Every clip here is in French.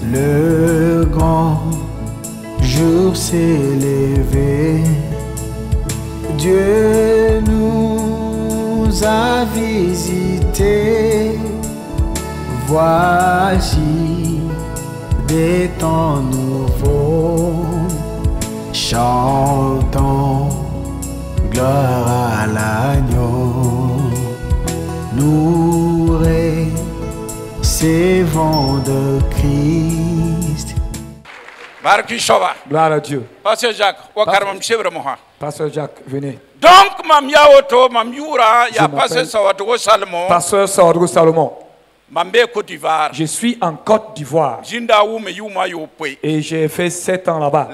Le grand jour s'est levé, Dieu nous a visités. Voici des temps nouveaux, chantons gloire à l'agneau. Nous recevons de Christ. Gloire à Dieu. Pasteur Jacques, Pasteur Jacques, venez. donc mam yawoto mam yura ya pasteur Sawadou Salomon. Pasteur Sawadou Salomon. Mambe Côte d'Ivoire. Je suis en Côte d'Ivoire. Et j'ai fait 7 ans là-bas. Et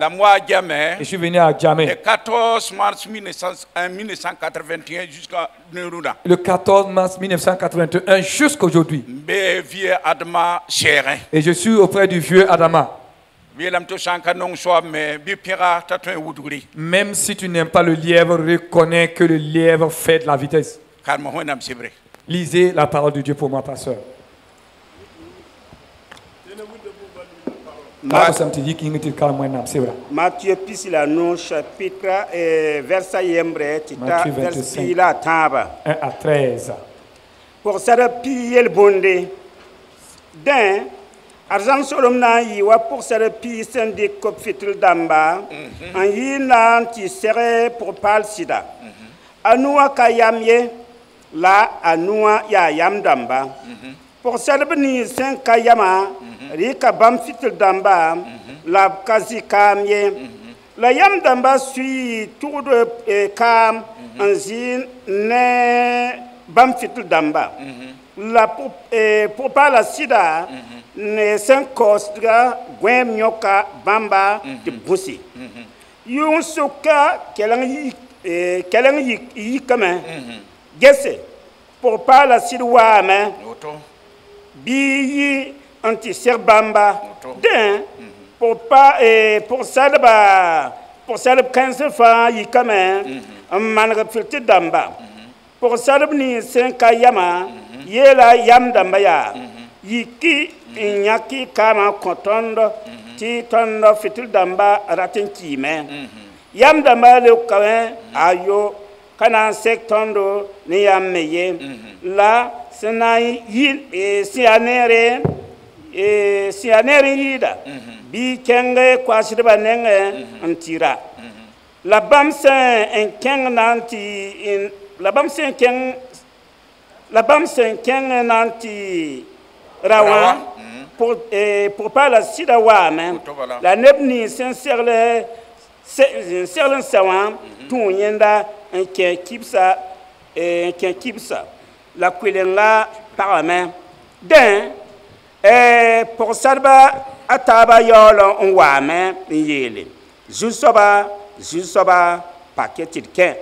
je suis venu à Djamé. Le 14 mars 1981 jusqu'à Neruda. Le 14 mars 1981 jusqu'aujourd'hui. Et je suis auprès du vieux Adama. Même si tu n'aimes pas le lièvre, reconnais que le lièvre fait de la vitesse. Lisez la parole de Dieu pour moi, pasteur. Matthieu Pisilano, chapitre verset 1 à 13. Pour ça, piller le bondé. D'un, argent solomna yiwa pour ça, piller des cop fitul damba. En yinan qui serait pour pal sida. Anoua kayamye, la anoua ya yam damba. Pour ça, ni 5 kayama. Rika bam fitul damba la kazi kamye la yam damba suit tout de kam anzin ne bam fitul damba la pour pas la sida ne 5 kostra gwem nyoka bamba de busi yun suka kelang yi kama gese pour pas la sida wa mais bi anti-ser bamba d'un pour pas pour ça le 15 francs y quand même man refilté damba pour ça le ni 5 yama yela yam damba ya yiki nyaki kama kotondo ti tondo fitil damba ratin kime yam damba le kawen ayo kana sektondo ni yam meye la senai yi sianere si aneri yida bi kenge kwasirba nenge antira la bamse en keng nanti in la bamse keng nanti rawa pour pas la sida wa men la nebni sincèrement sawan tout yenda en kipsa la kwilenga parame den pour salba ataba yolo on wa men yele jusoba paquetit ken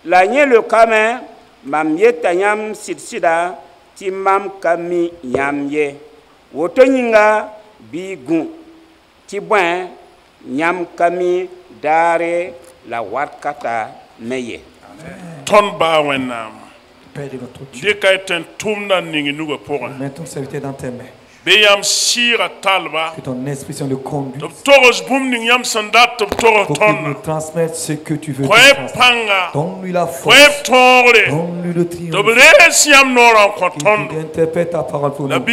la nye le kame mam yetanyam sitsida ti mam kami yamye woto nyinga bigun ti bwen nyam kami dare la warkata meye ton ba wenam Père de notre Dieu, mets ton serviteur dans tes mains. Que ton esprit le conduise. Pour qu'il nous transmette ce que tu veux. Donne-lui la force. Donne-lui le triomphe. Qu'il interprète ta parole pour nous. Que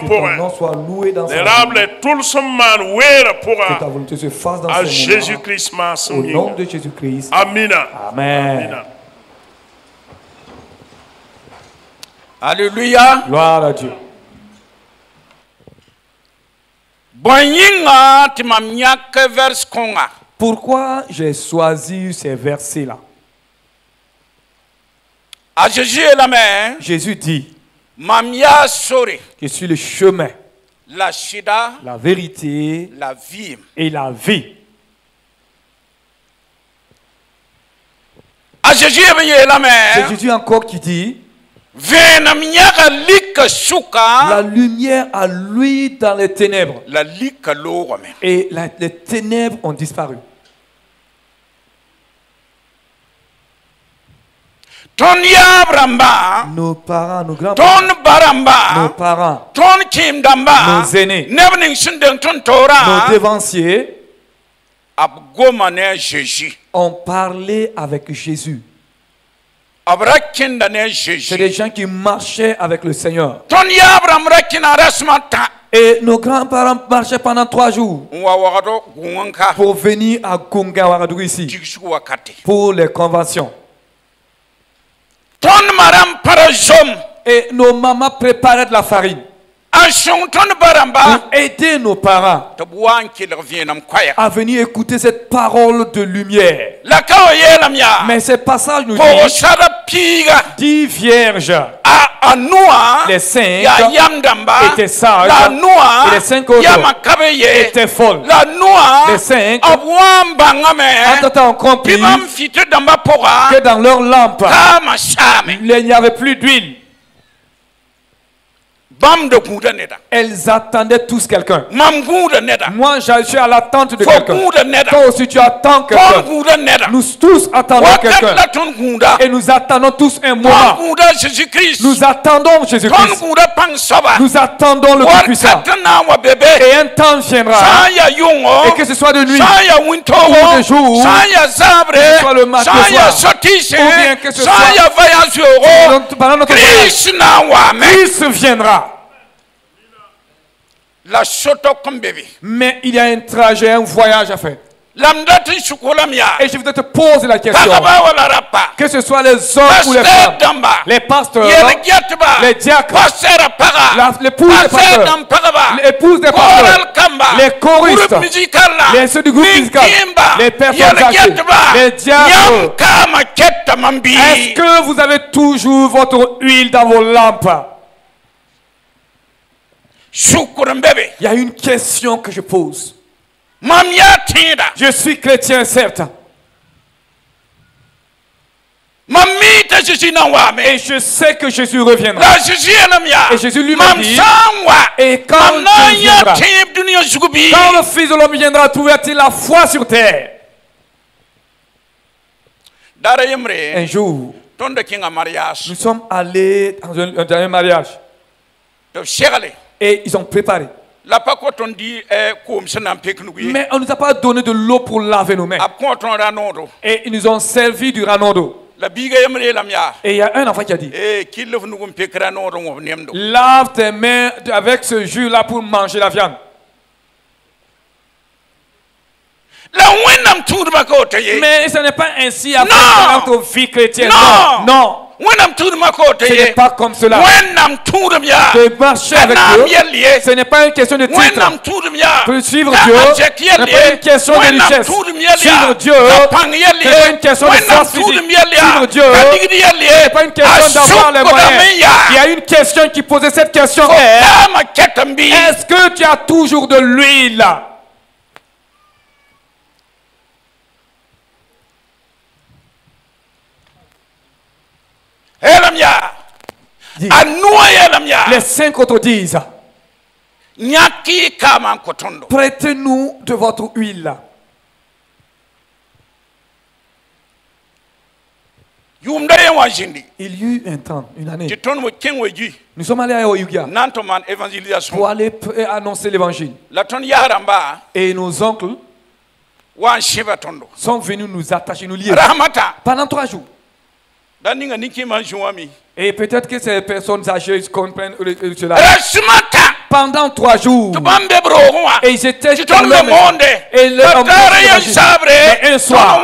ton nom soit loué dans sa vie. Que ta volonté se fasse dans ce moment. Au nom de Jésus-Christ. Amen. Amen. Alléluia. Gloire à Dieu. Pourquoi j'ai choisi ces versets-là? Jésus dit, je suis le chemin, la vérité et la vie. C'est Jésus encore qui dit, la lumière a lui dans les ténèbres. Et les ténèbres ont disparu. ton yabramba, nos parents, nos grands-parents, ton baramba, nos parents, ton kimdamba, nos aînés, nevening sundeng ton Torah, nos devanciers abgomane Jésus. ont parlé avec Jésus. Abrakindane Jésus. C'est des gens qui marchaient avec le Seigneur. Ton yabram rakina rasmata. Et nos grands-parents marchaient pendant 3 jours pour venir à Gunga Ouagadougou ici pour les conventions. Ton maram parazom. Et nos mamans préparaient de la farine pour aider nos parents à venir écouter cette parole de lumière. Mais ces passages nous disent 10 vierges. Les 5 étaient sages et les 5 autres étaient folles. Les 5 ont compris que dans leur lampe il n'y avait plus d'huile. Elles attendaient tous quelqu'un. Moi, je suis à l'attente de quelqu'un. Toi aussi, tu attends quelqu'un. Nous tous attendons quelqu'un. Et nous attendons tous un moment. Nous attendons Jésus-Christ. Nous attendons le Tout-Puissant. Et un temps viendra. Et que ce soit de nuit ou de jour, que ce soit le matin, ou bien que ce soit pendant notre voyage, Christ viendra. Mais il y a un trajet, un voyage à faire. Et je voudrais te poser la question. Que ce soit les hommes ou les femmes, les pasteurs, les diacres, l'épouse des pasteurs, l'épouse des pasteurs, les choristes, ceux du groupe musical, les personnes âgées, les diacres. Est-ce que vous avez toujours votre huile dans vos lampes? Il y a une question que je pose. Je suis chrétien, certes. Et je sais que Jésus reviendra. Et Jésus lui-même dit, et quand le Fils de l'homme viendra, trouvera-t-il la foi sur terre? Un jour, nous sommes allés dans un mariage. Et ils ont préparé. Mais on ne nous a pas donné de l'eau pour laver nos mains. Et ils nous ont servi du ranondo. Et il y a un enfant qui a dit, lave tes mains avec ce jus-là pour manger la viande. Mais ce n'est pas ainsi avec notre vie chrétienne. Non. Ce n'est pas comme cela. De marcher avec Dieu, ce n'est pas une question de titre. Pour suivre Dieu, ce n'est pas une question de richesse. Suivre Dieu, ce n'est pas une question de force physique. Suivre Dieu, ce n'est pas une question d'avoir les moyens. Il y a une question qui posait cette question. Est-ce que tu as toujours de l'huile? Les 5 autres disent, prêtez-nous de votre huile. Il y eut un temps, une année. Nous sommes allés à Oyugia pour aller annoncer l'évangile. Et nos oncles sont venus nous attacher, nous lier pendant 3 jours. Et peut-être que ces personnes âgées comprennent cela. Pendant 3 jours. Et ils étaient dans le monde. Et un soir,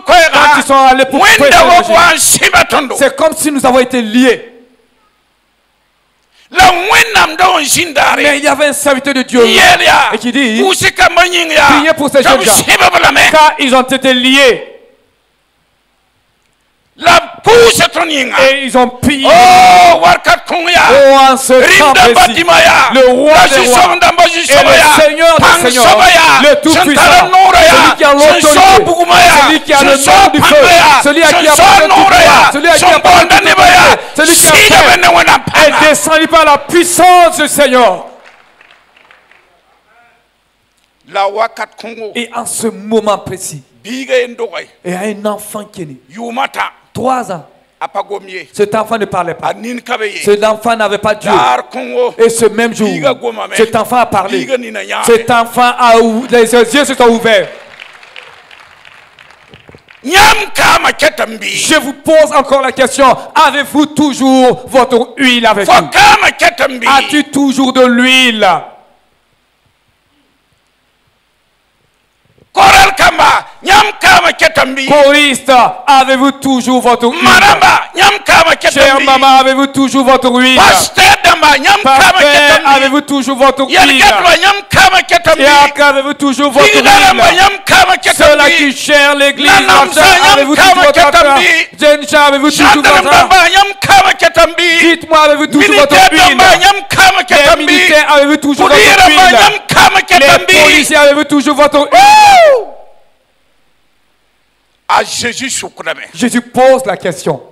quand ils sont allés pour prêcher, c'est comme si nous avons été liés. Mais il y avait un serviteur de Dieu et qui dit, priez pour ces jeunes gens, car ils ont été liés. Et ils ont pillé. Oh, en ce temps précis, le roi des rois et le Seigneur des seigneurs, le Tout-Puissant, celui qui a l'autorité, celui qui a le nom du feu, celui à qui appartient tout pouvoir, celui à qui appartient tout pouvoir, celui qui a est descendu par la puissance du Seigneur. Et en ce moment précis, Et un enfant qui est né. 3 ans. Cet enfant ne parlait pas. Cet enfant n'avait pas Dieu. Et ce même jour, cet enfant a parlé. Cet enfant les yeux se sont ouverts. Je vous pose encore la question. Avez-vous toujours votre huile avec vous? As-tu toujours de l'huile? Choriste, avez-vous toujours votre huile? Chère maman, avez-vous toujours votre huile? Papa, avez-vous toujours votre huile? Avez-vous toujours votre huile? Ceux-là qui cherchent l'église, avez-vous toujours votre argent? Jeunes gens, avez-vous toujours votre argent? Dites-moi, avez-vous toujours votre huile? Les militaires, avez-vous toujours votre huile? Les policiers, avez-vous toujours votre huile? Jésus pose la question.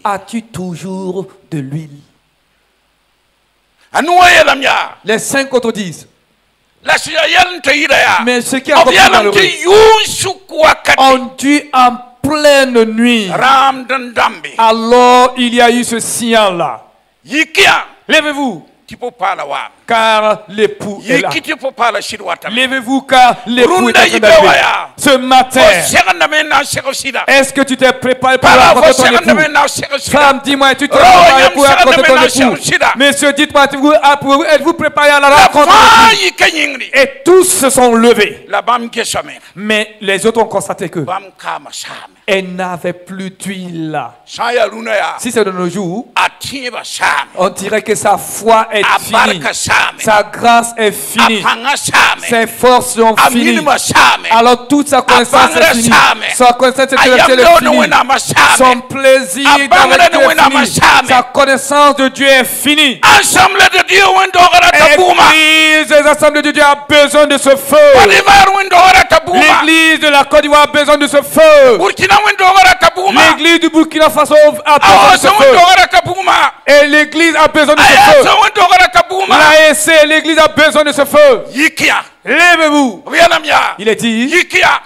As-tu toujours de l'huile? Les 5 autres disent. Mais ce qui a compris on dit en pleine nuit. Alors il y a eu ce signal-là. Levez-vous. Car l'époux est là. Levez-vous car l'époux est en train d'arriver. Ce matin, est-ce que tu t'es préparé pour rencontrer ton époux? Femme, dis-moi, tu t'es préparé pour rencontrer ton époux? Messieurs, dites-moi, êtes-vous préparé à la rencontre? Et tous se sont levés. Mais les autres ont constaté que elle n'avait plus d'huile. Si c'est de nos jours, on dirait que sa foi est finie. Sa grâce est finie. Ses forces sont finies. Alors toute sa connaissance est finie. Sa connaissance intellectuelle est finie. Son plaisir d'avec Dieu est fini. Sa connaissance de Dieu est finie. L'église des assemblées de Dieu a besoin de ce feu. L'église de la Côte d'Ivoire a besoin de ce feu. L'église du Burkina Faso a besoin de ce feu. Et l'église a besoin de ce feu. L'ASC, l'église a besoin de ce feu. Levez-vous. Il est dit,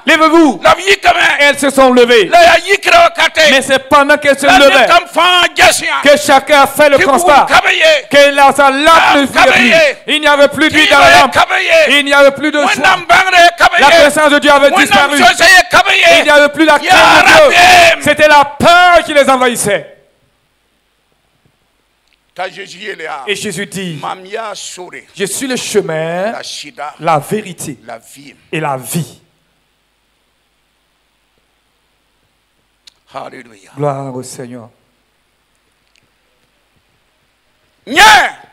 levez-vous. Elles se sont levées. Mais c'est pendant qu'elles se levaient que chacun a fait le constat que sa lampe ne brillait plus. Il n'y avait plus d'huile dans la lampe. Il n'y avait plus de joie. La présence de Dieu avait disparu. Il n'y avait plus la crainte de Dieu. C'était la peur qui les envahissait. Et Jésus dit, je suis le chemin, la vérité et la vie. Alléluia. Gloire au Seigneur.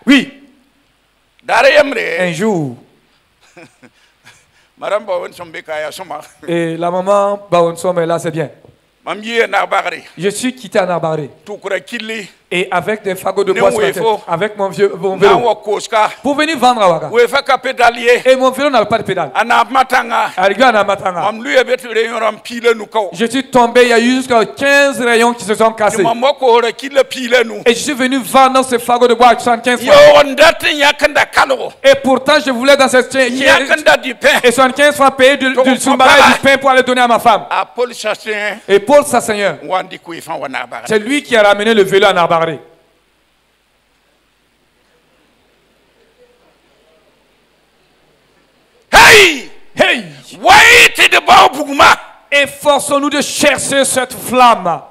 Oui. Un jour, et la maman Baonsom est là, c'est bien. Je suis quitté à Narbaré. Et avec des fagots de bois sur la tête, avec mon vélo, pour venir vendre à Ouaga. Et mon vélo n'a pas de pédale. Je suis tombé, il y a eu jusqu'à 15 rayons qui se sont cassés. Et je suis venu vendre ces fagots de bois à 75 francs. Et pourtant, je voulais dans cette chaîne et 75 francs payer du soumara et du pain pour aller donner à ma femme. Et Paul Sasseigneur, c'est lui qui a ramené le vélo à Narbaré. Hey! Efforçons-nous de chercher cette flamme.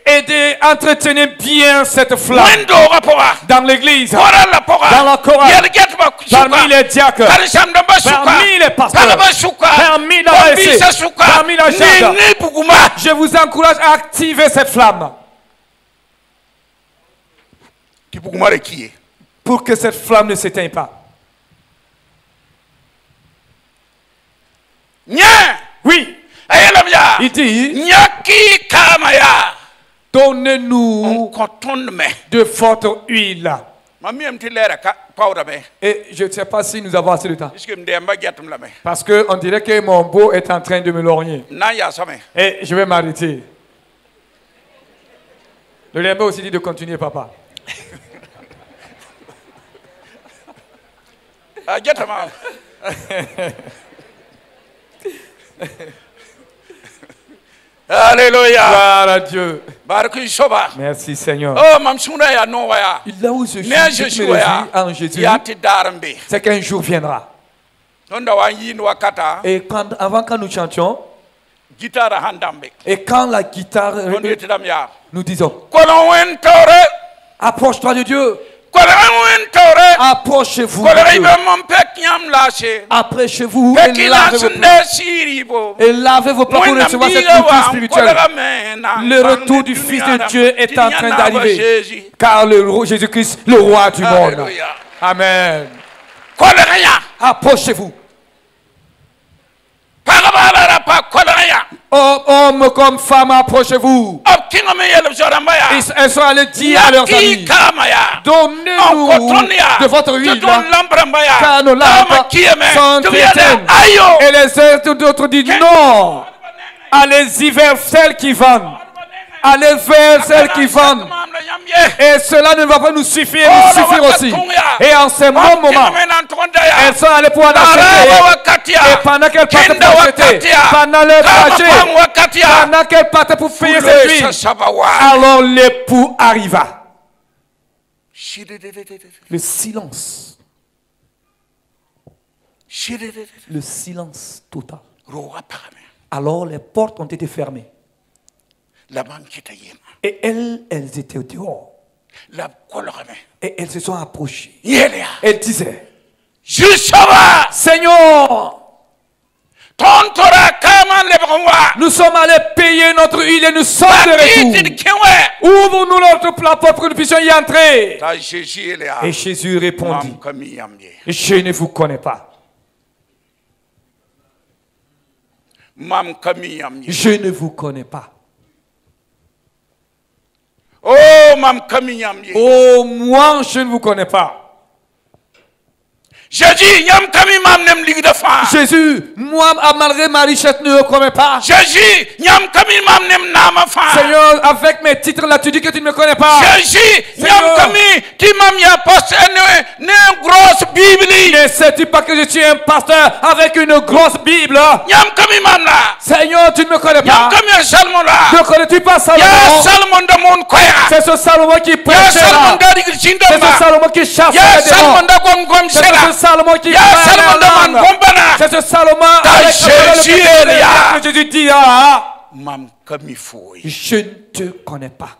Et d'entretenir bien cette flamme dans l'église, dans la chorale, parmi les diacres, parmi les pasteurs, parmi la ASC, parmi la jardin. Je vous encourage à activer cette flamme pour que cette flamme ne s'éteigne pas. Oui. Il dit, donnez-nous de votre huile. Et je ne sais pas si nous avons assez de temps. Parce qu'on dirait que mon beau est en train de me lorgner. Et je vais m'arrêter. Le Lemba aussi dit de continuer, papa. Alléluia. Gloire à Dieu. Merci Seigneur. Oh, là où je suis en Jésus, c'est qu'un jour viendra. Et avant quand nous chantions, et quand la guitare, nous disons, approche-toi de Dieu. Approchez-vous de Dieu. Approchez-vous et lavez vos plats pour recevoir cette nourriture spirituelle. Le retour du Fils de Dieu est en train d'arriver. Car le Jésus-Christ, le roi du monde. Amen. Approchez-vous. Hommes comme femmes, approchez-vous. Elles sont allées dire à leurs amis, donnez-nous de votre huile, car nos lampes sont éteintes. Et les autres disent non. Allez-y vers celles qui vendent. Allez vers celles qui vendent. Et cela ne va pas nous suffire, aussi. Et en ce moment, elles sont allées pour en acheter. Et pendant qu'elles partent pour acheter, pendant leur trajet, pendant qu'elles partent pour payer cette huile, alors l'époux arriva. Le silence. Le silence total. Alors les portes ont été fermées. Et elles étaient dehors. Et elles se sont approchées. Elles disaient, Seigneur, nous sommes allés payer notre huile et nous sommes de retour. Ouvre-nous la porte pour que nous puissions y entrer. Et Jésus répondit, je ne vous connais pas. Je ne vous connais pas. Oh, moi, je ne vous connais pas. Jésus, moi, malgré ma richesse, ne me connais pas. Seigneur, avec mes titres là, tu dis que tu ne me connais pas. Ne sais-tu pas que je suis un pasteur avec une grosse Bible? Seigneur, tu ne me connais pas. Ne connais-tu pas Salomon? C'est ce Salomon qui prêchait là. C'est ce Salomon qui chassait les démons. C'est ce Salomon qui parlait la langue. C'est ce Salomon avec le Jésus dit, je ne te connais pas.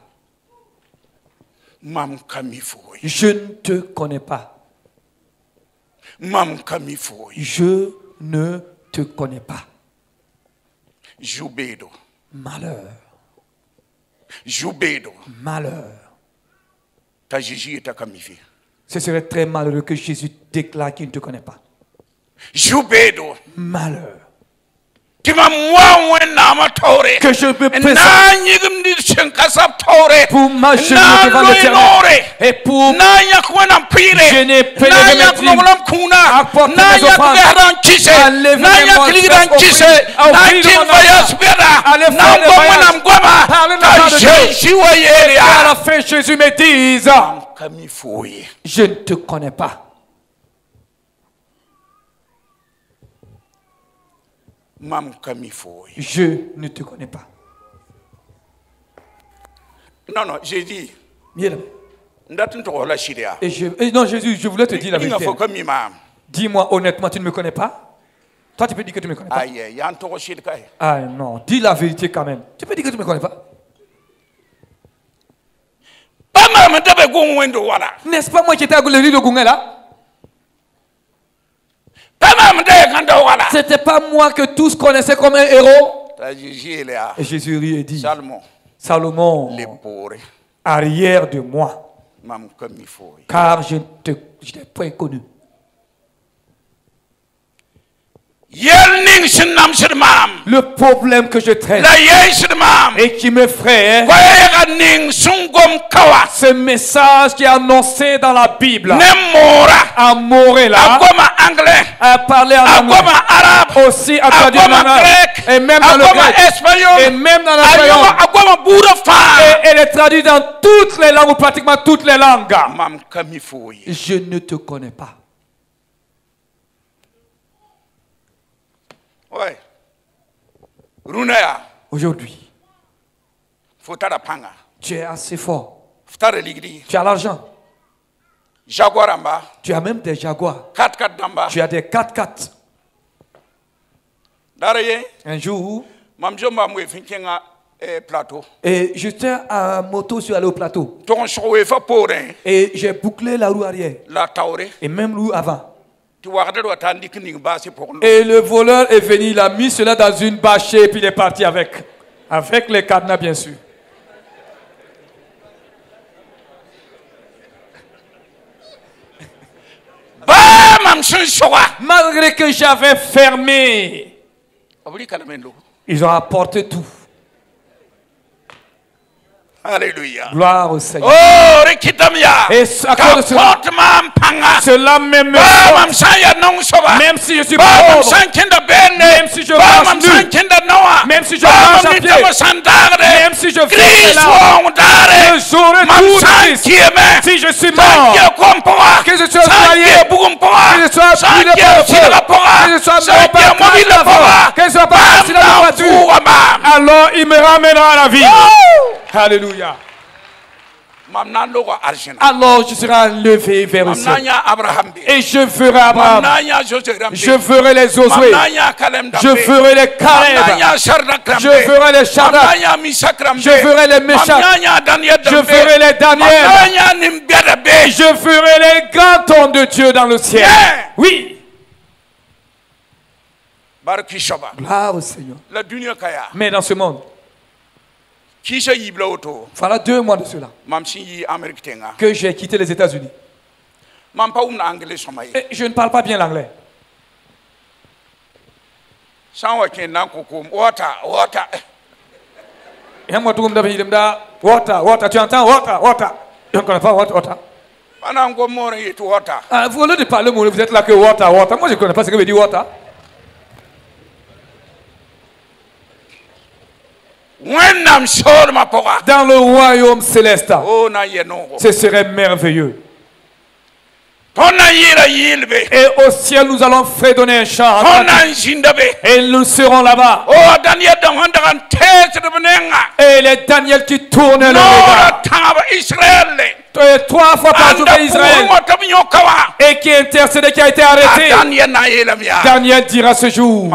Je ne te connais pas. Je ne te connais pas. Malheur. Malheur. Ce serait très malheureux que Jésus déclare qu'il ne te connaît pas. Malheur. Que je me présente pour m'agenouiller devant l'Éternel et pour gêner, pénétrer mes crimes, apporter mes offrandes, enlever mes morts, offrir mon âme, aller faire le voyage, parler de Dieu. Et à la fin, Jésus me dise, je ne te connais pas. Je ne te connais pas. Non, j'ai dit. Non, Jésus, je voulais te dire la vérité. Dis-moi honnêtement, tu ne me connais pas? Toi, tu peux dire que tu ne me connais pas. Ah non, dis la vérité quand même. Tu peux dire que tu ne me connais pas. N'est-ce pas moi qui étais à l'église de Gungé là? C'était pas moi que tous connaissaient comme un héros. Et Jésus rit et dit, Salomon, arrière de moi, car je n'ai pas connu. Le problème que je traite et qui me ferait ce message qui est annoncé dans la Bible à Morella, à parler en anglais, aussi à traduire en arabe, et même dans le grec, et même dans l'espagnol, et elle est traduite dans toutes les langues, ou pratiquement toutes les langues. Je ne te connais pas. Ouais. Runaya. Aujourd'hui, Fotara panga. tu es assez fort. Ftara ligri. Tu as l'argent. Jaguaramba. Tu as même des Jaguars. 4x4 damba. Tu as des 4x4. Daraye. Un jour, Mamjomba mwe finkenga plateau. et j'étais à moto, je suis allé au plateau. Ton chowe fa porin. Et j'ai bouclé la roue arrière. La taure. Et même roue avant. Tu warde do tandi kning basi pour nous. Et le voleur est venu, il a mis cela dans une bâchée et puis il est parti avec. Avec les cadenas, bien sûr. Malgré que j'avais fermé, ils ont apporté tout. Alléluia. Gloire au Seigneur. Oh, et à cause de cela, cela même même si je suis pauvre, même si je marche nu, même si je marche à pied, même si je fais là, je j'aurai tout de Christ. Si je suis mort, que je sois noyé, que je sois brûlé par le feu, que je sois mort par crash d'avant, que je sois par accident de voiture, alors il me ramènera à la vie. Alléluia. Alors je serai enlevé vers le ciel. Et je ferai Abraham. Je ferai les Josué. Je ferai les Caleb. Je ferai les Shadrach. Je ferai les Meshach. Je ferai les Daniel. Et je ferai les grands hommes de Dieu dans le ciel. Oui. Gloire au Seigneur. Mais dans ce monde, voilà 2 mois de cela que j'ai quitté les États-Unis. Et je ne parle pas bien l'anglais. Water, tu entends? Water. Je ne connais pas water. Vous, au lieu de parler, vous êtes là que water. Moi, je ne connais pas ce que veut dire water. Dans le royaume céleste, ce serait merveilleux. Et au ciel, nous allons fredonner un chant. Et nous serons là-bas. Et les Daniel qui tournent le regard. 3 fois par jour d'Israël. Et qui intercédait, qui a été arrêté. Daniel dira ce jour: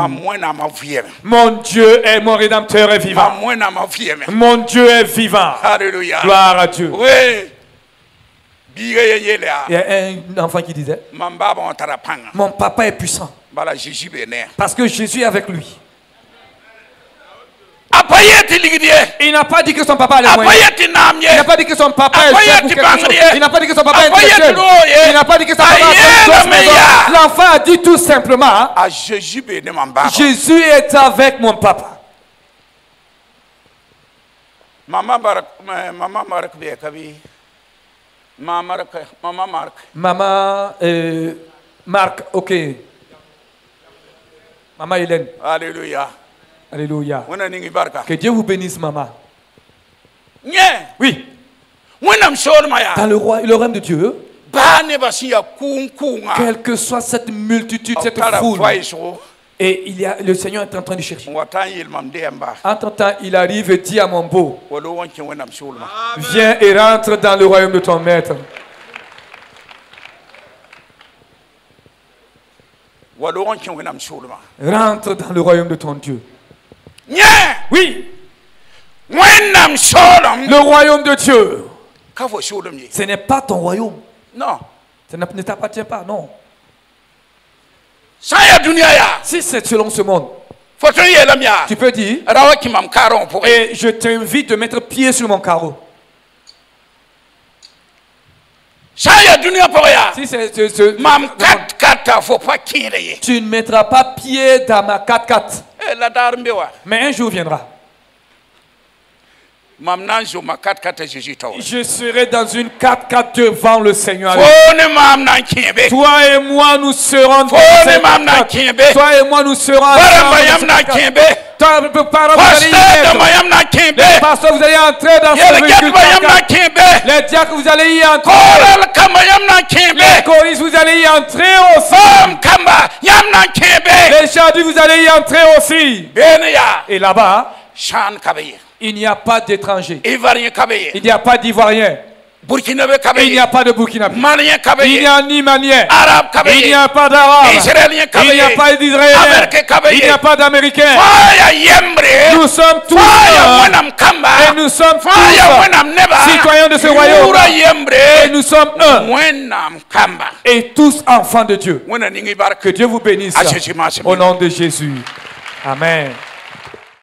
mon Dieu est mon rédempteur est vivant. Mon Dieu est vivant. Alléluia. Gloire à Dieu. Il y a un enfant qui disait: mon papa est puissant. Parce que Jésus est avec lui. Il n'a pas dit que son papa allait mourir. Il n'a pas dit que son papa est chef ou quelque chose. Il n'a pas dit que son papa est intellectuel. Il n'a pas dit que son papa est... L'enfant a dit tout simplement: Jésus est avec mon papa. Maman Marc, ok. Maman Hélène. Alléluia. Alléluia. Que Dieu vous bénisse, maman. Oui. Dans le royaume de Dieu, quelle que soit cette multitude, cette foule, et le Seigneur est en train de chercher. Entre-temps, il arrive et dit à mon beau: viens et rentre dans le royaume de ton maître. Rentre dans le royaume de ton Dieu. Oui. Le royaume de Dieu, ce n'est pas ton royaume. Non. Ça ne t'appartient pas, non. Si c'est selon ce monde, tu peux dire: et je t'invite de mettre pied sur mon carreau. Si c'est tu ne mettras pas pied dans ma 4x4. Mais un jour viendra. Je serai dans une 4x4 devant le Seigneur. Toi et moi, nous serons dans cette 4x4. Toi et moi, nous serons ensemble. Les parents pasteurs, vous allez entrer dans ce véhicule. Les diacres, vous allez y entrer. Les choristes, vous allez y entrer aussi. Les chadus, vous allez y entrer aussi. Et là-bas, il n'y a pas d'étrangers. Il n'y a pas d'Ivoiriens. Il n'y a pas de Burkinabé. Il n'y a ni Malien. Il n'y a pas d'Arabes. Il n'y a pas d'Israéliens. Il n'y a pas d'Américains. Nous sommes tous et nous sommes tous citoyens de ce royaume. Et nous sommes un. Et tous enfants de Dieu. Que Dieu vous bénisse. Au nom de Jésus. Amen.